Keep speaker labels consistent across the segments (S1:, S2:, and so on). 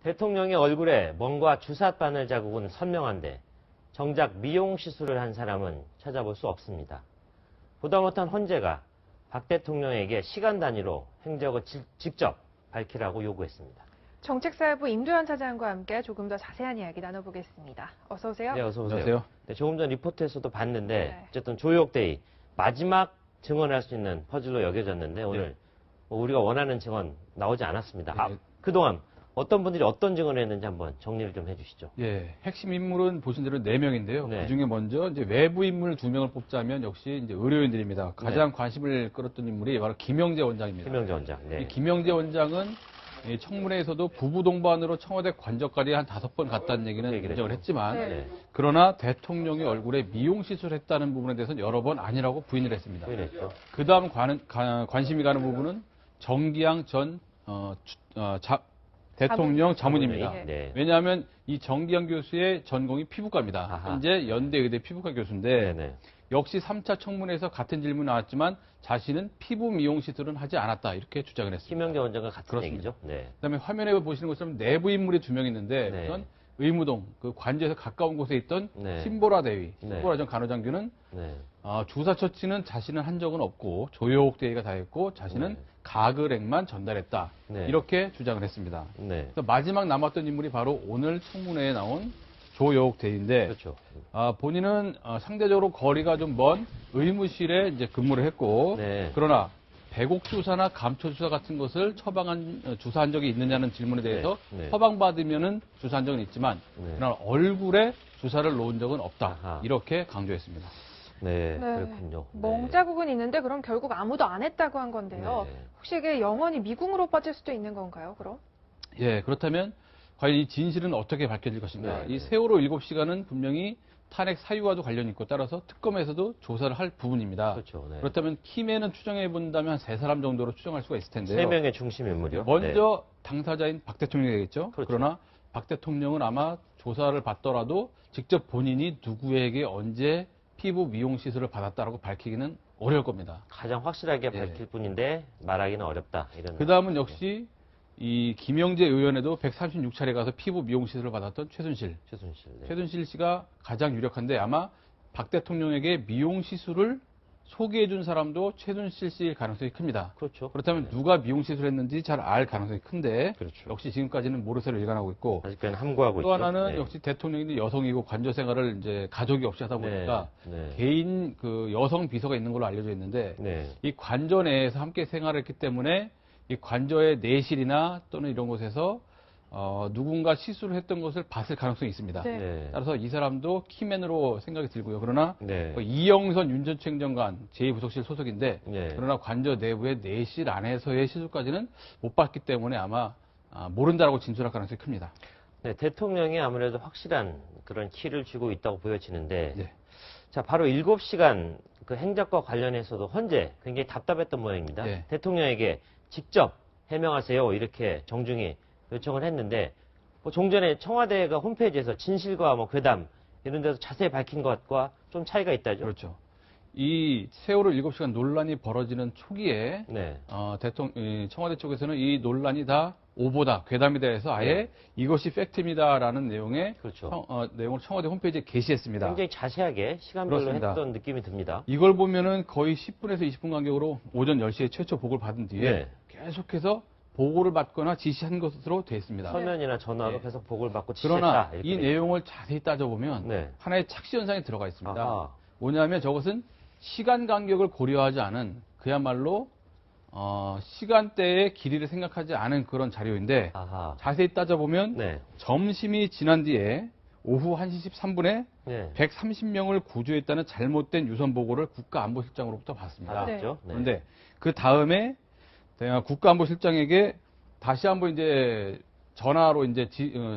S1: 대통령의 얼굴에 멍과 주사 바늘 자국은 선명한데 정작 미용 시술을 한 사람은 찾아볼 수 없습니다. 보다 못한 헌재가 박 대통령에게 시간 단위로 행적을 직접 밝히라고 요구했습니다.
S2: 정책사회부 임도현 차장과 함께 조금 더 자세한 이야기 나눠보겠습니다. 어서 오세요.
S1: 네, 어서 오세요.
S3: 안녕하세요.
S1: 네, 조금 전 리포트에서도 봤는데
S2: 네.
S1: 어쨌든 조혁대의 마지막 증언할 수 있는 퍼즐로 여겨졌는데 오늘 뭐 우리가 원하는 증언 나오지 않았습니다.
S3: 네.
S1: 그동안 어떤 분들이 어떤 증언을 했는지 한번 정리를 좀 해주시죠.
S3: 예, 핵심 인물은 보신 대로 4명인데요.
S1: 네.
S3: 그중에 먼저 이제 외부 인물 2명을 뽑자면 역시 이제 의료인들입니다. 가장 관심을 끌었던 인물이 바로 김영재 원장입니다.
S1: 김영재 원장. 네.
S3: 이 김영재 원장은 이 청문회에서도 부부 동반으로 청와대 관저까지 한 5번 갔다는 얘기는 인정을 했지만
S2: 네.
S3: 그러나 대통령의 얼굴에 미용 시술했다는 부분에 대해서는 여러 번 아니라고 부인을 했습니다.
S1: 부인했죠.
S3: 그 다음 관심이 가는 부분은 정기양 전 대통령 자문입니다.
S1: 네.
S3: 왜냐하면 이 정기양 교수의 전공이 피부과입니다.
S1: 아하.
S3: 현재 연대의대 피부과 교수인데
S1: 네네.
S3: 역시 3차 청문회에서 같은 질문이 나왔지만 자신은 피부 미용 시술은 하지 않았다 이렇게 주장을 했습니다.
S1: 김영재 원장과 같은
S3: 그렇습니다.
S1: 얘기죠. 네.
S3: 그다음에 화면에 보시는 것처럼 내부 인물이 2명 있는데
S1: 네.
S3: 우선 의무동 그 관저에서 가까운 곳에 있던
S1: 네.
S3: 신보라 대위,
S1: 네.
S3: 신보라 전 간호장교는
S1: 네.
S3: 주사 처치는 자신은 한 적은 없고 조효옥 대위가 다 했고 자신은
S1: 네.
S3: 가글액만 전달했다
S1: 네.
S3: 이렇게 주장을 했습니다.
S1: 네.
S3: 그래서 마지막 남았던 인물이 바로 오늘 청문회에 나온 조여옥 대위인데
S1: 그렇죠.
S3: 본인은 상대적으로 거리가 좀 먼 의무실에 이제 근무를 했고
S1: 네.
S3: 그러나 배곡 주사나 감초 주사 같은 것을 주사한 적이 있느냐는 질문에 대해서
S1: 네. 네.
S3: 처방받으면은 주사한 적은 있지만
S1: 네.
S3: 그러나 얼굴에 주사를 놓은 적은 없다
S1: 아하.
S3: 이렇게 강조했습니다.
S1: 네. 그렇군요.
S2: 멍자국은 있는데 그럼 결국 아무도 안 했다고 한 건데요.
S1: 네.
S2: 혹시 이게 영원히 미궁으로 빠질 수도 있는 건가요, 그럼?
S3: 예, 그렇다면 과연 이 진실은 어떻게 밝혀질 것인가?
S1: 네.
S3: 이 세월호 7시간은 분명히 탄핵 사유와도 관련이 있고 따라서 특검에서도 조사를 할 부분입니다.
S1: 그렇죠. 네.
S3: 그렇다면 키맨은 추정해 본다면 한 3사람 정도로 추정할 수가 있을 텐데요.
S1: 3명의 중심 인물이요.
S3: 먼저 당사자인 박 대통령이겠죠.
S1: 그렇죠.
S3: 그러나 박 대통령은 아마 조사를 받더라도 직접 본인이 누구에게 언제 피부 미용 시술을 받았다라고 밝히기는 어려울 겁니다.
S1: 가장 확실하게
S3: 예.
S1: 밝힐 뿐인데 말하기는 어렵다. 이런.
S3: 그 다음은 역시 이 김영재 의원에도 136차례 가서 피부 미용 시술을 받았던 최순실.
S1: 최순실. 네.
S3: 최순실 씨가 가장 유력한데 아마 박 대통령에게 미용 시술을 소개해 준 사람도 최순실 씨일 가능성이 큽니다.
S1: 그렇죠.
S3: 그렇다면 누가 미용 시술을 했는지 잘 알 가능성이 큰데
S1: 그렇죠.
S3: 역시 지금까지는 모르쇠로 일관하고 있고
S1: 아직까지는 함구하고
S3: 또
S1: 있죠.
S3: 하나는
S1: 네.
S3: 역시 대통령이 여성이고 관저 생활을 이제 가족이 없이 하다 보니까
S1: 네.
S3: 개인 그 여성 비서가 있는 걸로 알려져 있는데
S1: 네.
S3: 이 관저 내에서 함께 생활했기 때문에 이 관저의 내실이나 또는 이런 곳에서 누군가 시술을 했던 것을 봤을 가능성이 있습니다.
S2: 네.
S1: 네.
S3: 따라서 이 사람도 키맨으로 생각이 들고요. 그러나
S1: 네.
S3: 이영선 윤 전 행정관 제2부속실 소속인데
S1: 네.
S3: 그러나 관저 내부의 내실 안에서의 시술까지는 못 봤기 때문에 아마 모른다라고 진술할 가능성이 큽니다.
S1: 네, 대통령이 아무래도 확실한 그런 키를 쥐고 있다고 보여지는데,
S3: 네.
S1: 자, 바로 7시간 그 행적과 관련해서도 헌재 굉장히 답답했던 모양입니다.
S3: 네.
S1: 대통령에게 직접 해명하세요. 이렇게 정중히 요청을 했는데, 뭐 종전에 청와대가 홈페이지에서 진실과 뭐 괴담 이런 데서 자세히 밝힌 것과 좀 차이가 있다죠.
S3: 그렇죠. 이 세월호 7시간 논란이 벌어지는 초기에
S1: 네.
S3: 청와대 쪽에서는 이 논란이 다 오보다, 괴담이다 해서 아예
S1: 네.
S3: 이것이 팩트입니다라는 내용의
S1: 그렇죠.
S3: 내용을 청와대 홈페이지에 게시했습니다.
S1: 굉장히 자세하게 시간별로
S3: 그렇습니다.
S1: 했던 느낌이 듭니다.
S3: 이걸 보면은 거의 10분에서 20분 간격으로 오전 10시에 최초 보고를 받은 뒤에
S1: 네.
S3: 계속해서 보고를 받거나 지시한 것으로 되어 있습니다.
S1: 서면이나 전화로
S3: 네.
S1: 계속 보고를 받고
S3: 그러나
S1: 지시했다.
S3: 이
S1: 이렇게
S3: 내용을 자세히 따져보면
S1: 네.
S3: 하나의 착시 현상이 들어가 있습니다.
S1: 아하.
S3: 뭐냐면 저것은 시간 간격을 고려하지 않은 그야말로 시간대의 길이를 생각하지 않은 그런 자료인데
S1: 아하.
S3: 자세히 따져보면
S1: 네.
S3: 점심이 지난 뒤에 오후 1시 13분에
S1: 네.
S3: 130명을 구조했다는 잘못된 유선 보고를 국가안보실장으로부터 받습니다.
S1: 받았죠. 네.
S3: 그런데 그 다음에 국가안보실장에게 다시 한번 이제 전화로 이제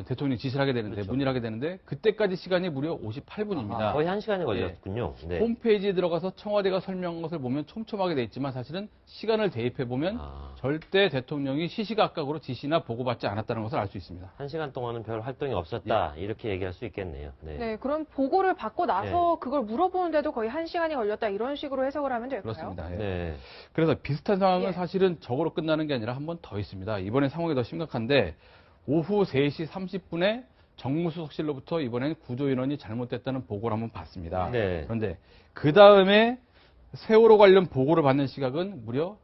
S3: 대통령이 지시를 하게 되는데
S1: 그렇죠.
S3: 문의를 하게 되는데 그때까지 시간이 무려 58분입니다.
S1: 거의 1시간이 걸렸군요. 네.
S3: 홈페이지에 들어가서 청와대가 설명한 것을 보면 촘촘하게 돼 있지만 사실은 시간을 대입해 보면 절대 대통령이 시시각각으로 지시나 보고받지 않았다는 것을 알 수 있습니다.
S1: 1시간 동안은 별 활동이 없었다. 이렇게 얘기할 수 있겠네요. 네.
S2: 네, 그럼 보고를 받고 나서 그걸 물어보는데도 거의 1시간이 걸렸다 이런 식으로 해석을 하면 될까요?
S3: 그렇습니다. 예.
S1: 네.
S3: 그래서 비슷한 상황은
S2: 예.
S3: 사실은 저거로 끝나는 게 아니라 한 번 더 있습니다. 이번에 상황이 더 심각한데 오후 3시 30분에 정무수석실로부터 이번엔 구조인원이 잘못됐다는 보고를 한번 받습니다.
S1: 네.
S3: 그런데 그 다음에 세월호 관련 보고를 받는 시각은 무려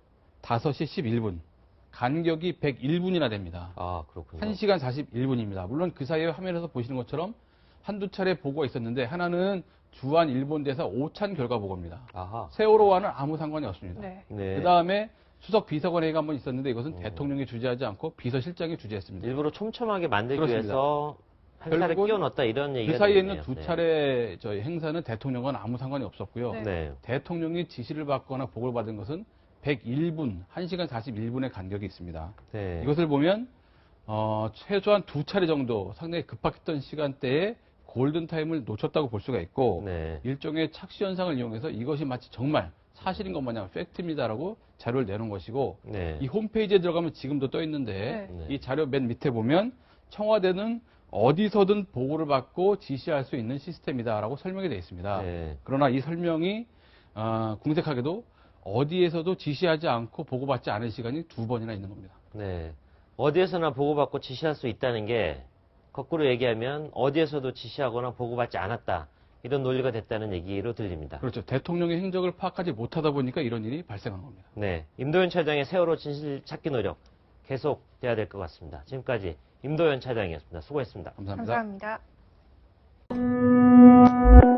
S3: 5시 11분. 간격이 101분이나 됩니다.
S1: 아, 그렇군요.
S3: 1시간 41분입니다. 물론 그 사이에 화면에서 보시는 것처럼 한두 차례 보고가 있었는데 하나는 주한 일본대사 오찬 결과 보고입니다.
S1: 아하.
S3: 세월호와는 아무 상관이 없습니다.
S2: 네.
S1: 네.
S3: 그 다음에 수석 비서관 회의가 한번 있었는데 이것은 대통령이 주재하지 않고 비서실장이 주재했습니다.
S1: 일부러 촘촘하게 만들기
S3: 그렇습니다.
S1: 위해서 행사를
S3: 결국은
S1: 끼워 넣었다 이런 얘기가
S3: 그 사이에
S1: 되겠네요.
S3: 있는 두 차례 저희 행사는 대통령과는 아무 상관이 없었고요.
S2: 네.
S1: 네.
S3: 대통령이 지시를 받거나 보고를 받은 것은 101분, 1시간 41분의 간격이 있습니다.
S1: 네.
S3: 이것을 보면 최소한 두 차례 정도 상당히 급박했던 시간대에 골든타임을 놓쳤다고 볼 수가 있고
S1: 네.
S3: 일종의 착시 현상을 이용해서 이것이 마치 정말 사실인 것 마냥 팩트입니다라고 자료를 내놓은 것이고
S1: 네.
S3: 이 홈페이지에 들어가면 지금도 떠 있는데
S1: 네.
S3: 이 자료 맨 밑에 보면 청와대는 어디서든 보고를 받고 지시할 수 있는 시스템이다라고 설명이 되어 있습니다.
S1: 네.
S3: 그러나 이 설명이 궁색하게도 어디에서도 지시하지 않고 보고받지 않은 시간이 2번이나 있는 겁니다.
S1: 네. 어디에서나 보고받고 지시할 수 있다는 게 거꾸로 얘기하면 어디에서도 지시하거나 보고받지 않았다. 이런 논리가 됐다는 얘기로 들립니다.
S3: 그렇죠. 대통령의 행적을 파악하지 못하다 보니까 이런 일이 발생한 겁니다.
S1: 네. 임도현 차장의 세월호 진실 찾기 노력 계속돼야 될 것 같습니다. 지금까지 임도현 차장이었습니다. 수고했습니다.
S3: 감사합니다.
S2: 감사합니다.